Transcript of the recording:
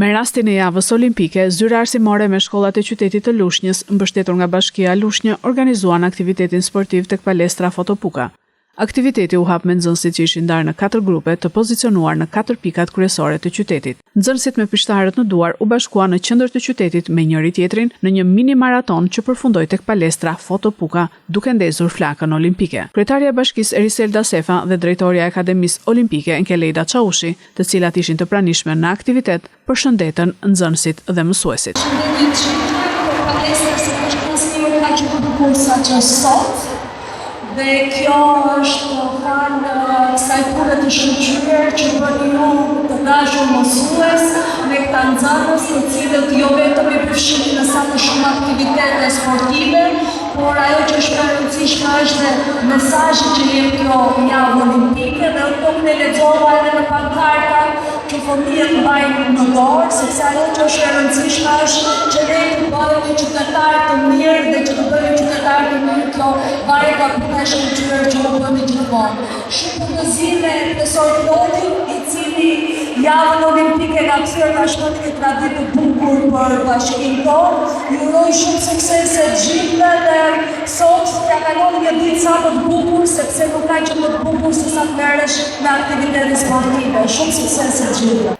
Me rastin e javës olimpike, zyra arsimore me shkollat e qytetit të Lushnjës, mbështetur nga Bashkia Lushnjë, organizuan aktivitetin sportiv tek palestra Fotopuka. Aktiviteti u hap me nxënësit që ishin ndarë në 4 grupe të pozicionuar në 4 pikat kryesore të qytetit. Nxënësit me pishtarët në duar u bashkuan në qendër të qytetit me njëri tjetrin në një mini maraton që përfundoi tek palestra Fotopuka, duke ndezur flakën olimpike. Kryetaria e bashkisë Eriselda Sefa dhe drejtoria e Akademisë Olimpike Enkelejda Çaushi, të cilat ishin të pranishme në aktivitet, përshëndetën nxënësit dhe mësuesit. Dhe kjo është pranë kësaj pune të shkëlqyer që bëni ju të dashur mësues me këta nxënës të cilët jo vetëm i përfshin në sa më shumë aktivitete sportive, por ajo që është e rëndësishme është dhe mesazhi që jep kjo javë olimpike dhe këto ne lexova edhe në pankarta që fëmijët mbajnë në dorë, sepse ajo që është e rëndësishme është që ne të bëhemi qytetarë të mirë dhe që të bëhemi qytetarë të mirë kjo varet nga puna e shkëlqyer që do bëni gjithmonë. Shumë përgëzime profesorit Loti, i cili javën olimpike nga kthyer tashmë në traditë të bukur për bashkinë tonë. Ju uroj shumë suksese gjithëve dhe sot ja kaloni një ditë sa më të bukur, sepse nuk ka që më të bukur se sa të merresh me aktivitete sportive. Shumë suksese gjithëve.